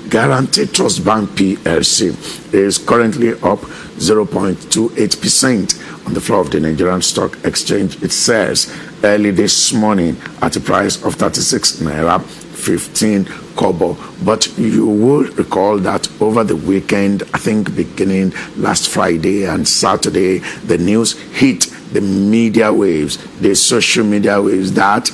Guaranteed Trust Bank PLC is currently up 0.28% on the floor of the Nigerian Stock Exchange. It says early this morning at a price of 36 naira 15 kobo. But you will recall that over the weekend, I think beginning last Friday and Saturday, the news hit the media waves, the social media waves, that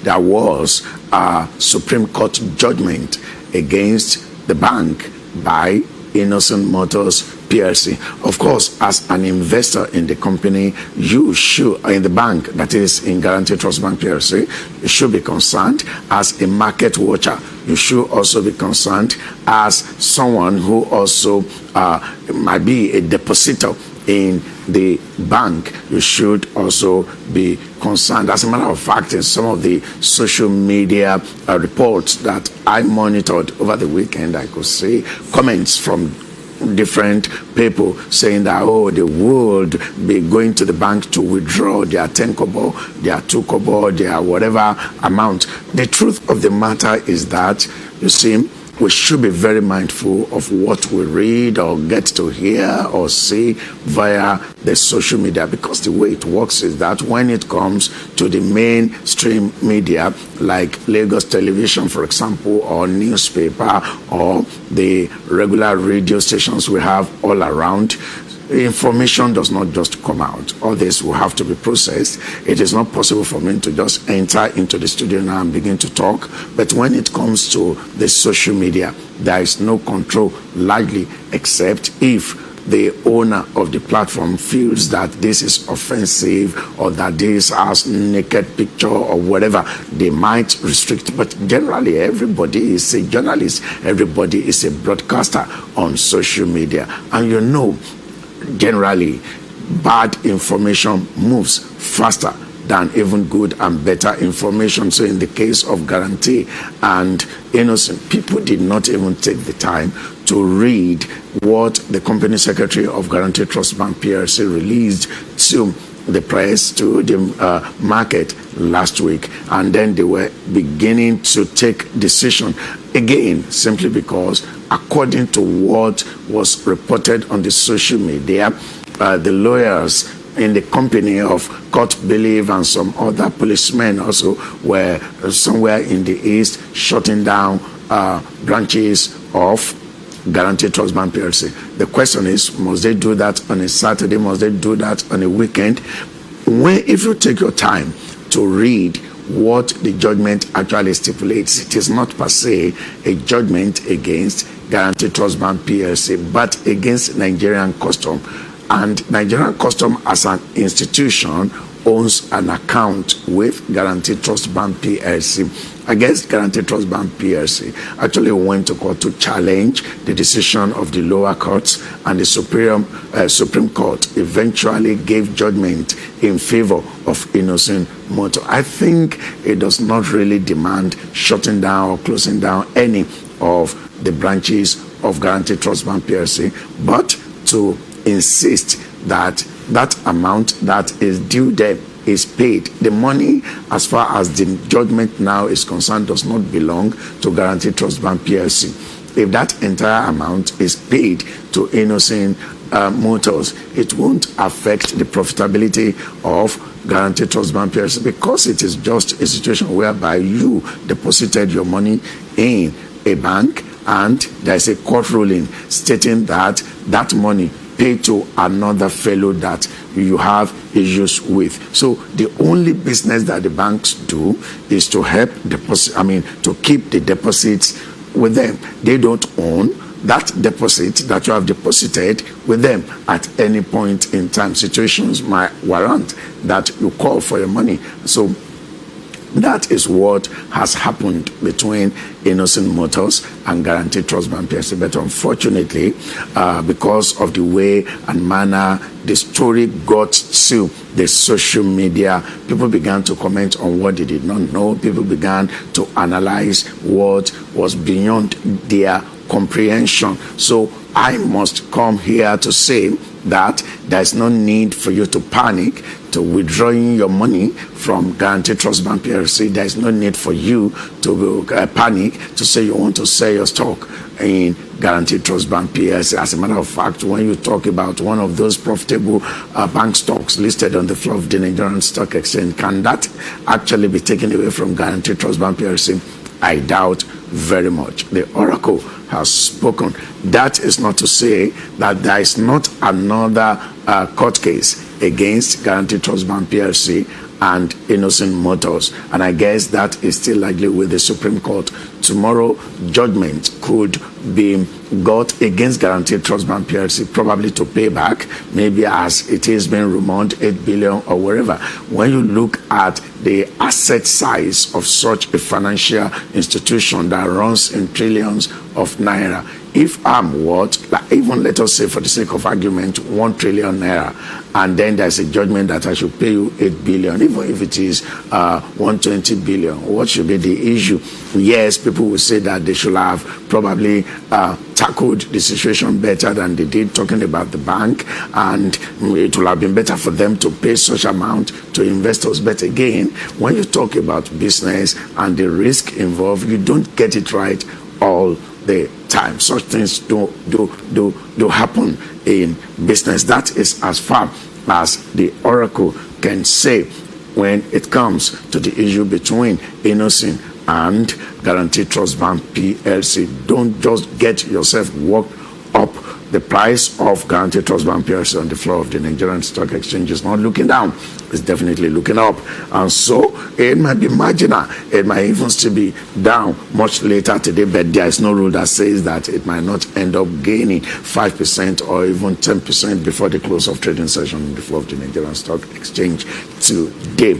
there was a Supreme Court judgment against the bank by INNOSON Motors PLC. Of course, as an investor in the company, you should, in the bank, that is in Guaranteed Trust Bank PLC, you should be concerned. As a market watcher, you should also be concerned. As someone who also might be a depositor in the bank, you should also be concerned. As a matter of fact, in some of the social media reports that I monitored over the weekend, I could see comments from different people saying that, oh, they would be going to the bank to withdraw their 10 kobo, their 2 kobo, their whatever amount. The truth of the matter is that, you see, we should be very mindful of what we read or get to hear or see via the social media, because the way it works is that when it comes to the mainstream media, like Lagos television, for example, or newspaper, or the regular radio stations we have all around, information does not just come out. All this will have to be processed. It is not possible for me to just enter into the studio now and begin to talk. But when it comes to the social media, there is no control, largely, except if the owner of the platform feels that this is offensive or that this has naked picture or whatever, they might restrict. But generally, everybody is a journalist. Everybody is a broadcaster on social media. And you know, generally, bad information moves faster than even good and better information. So in the case of Guarantee and INNOSON, people did not even take the time to read what the company secretary of Guaranteed Trust Bank PLC released to the press, to the market last week. And then they were beginning to take decision again, simply because according to what was reported on the social media, the lawyers in the company of Court Believe and some other policemen also were somewhere in the east shutting down branches of Guaranteed Trust Bank PLC. The question is, must they do that on a Saturday? Must they do that on a weekend? If you take your time to read what the judgment actually stipulates, it is not per se a judgment against Guaranteed Trust Bank PLC, but against Nigerian Custom. And Nigerian Custom as an institution owns an account with Guaranteed Trust Bank PLC. Against Guaranteed Trust Bank PLC actually went to court to challenge the decision of the lower courts, and the Supreme Court eventually gave judgment in favor of INNOSON Motor. I think it does not really demand shutting down or closing down any of the branches of Guaranteed Trust Bank PLC, but to insist that that amount that is due them is paid. The money, as far as the judgment now is concerned, does not belong to Guaranteed Trust Bank PLC. If that entire amount is paid to INNOSON Motors, it won't affect the profitability of Guaranteed Trust Bank PLC, because it is just a situation whereby you deposited your money in a bank and there is a court ruling stating that that money pay to another fellow that you have issues with. So the only business that the banks do is to help to keep the deposits with them. They don't own that deposit that you have deposited with them at any point in time. Situations might warrant that you call for your money. So that is what has happened between INNOSON Motors and Guaranteed Trust Bank PLC. But unfortunately, because of the way and manner the story got to the social media, people began to comment on what they did not know. People began to analyze what was beyond their comprehension. So I must come here to say that there's no need for you to panic to withdrawing your money from Guaranty Trust Bank PLC. There's no need for you to panic to say you want to sell your stock in Guaranty Trust Bank PLC. As a matter of fact, when you talk about one of those profitable bank stocks listed on the floor of the Nigerian Stock Exchange, can that actually be taken away from Guaranty Trust Bank PLC? I doubt very much. The Oracle has spoken. That is not to say that there is not another court case against Guaranty Trust Bank PLC and INNOSON Motors, and I guess that is still likely with the Supreme Court. Tomorrow, judgment could be got against Guaranty Trust Bank PLC, probably to pay back, maybe as it is being rumored, 8 billion or wherever. When you look at the asset size of such a financial institution that runs in trillions of naira, if I'm even let us say for the sake of argument, 1 trillion naira, and then there's a judgment that I should pay you 8 billion, even if it is 120 billion, what should be the issue? Yes, people will say that they should have probably tackled the situation better than they did, talking about the bank, and it will have been better for them to pay such amount to investors. But again, when you talk about business and the risk involved, you don't get it right all the time. Such things do happen in business. That is as far as the Oracle can say when it comes to the issue between INNOSON and Guaranty Trust Bank PLC. Don't just get yourself worked up. The price of Guaranty Trust Bank PLC on the floor of the Nigerian Stock Exchange is not looking down. It's definitely looking up. And so it might be marginal. It might even still be down much later today, but there is no rule that says that it might not end up gaining 5% or even 10% before the close of trading session on the floor of the Nigerian Stock Exchange today.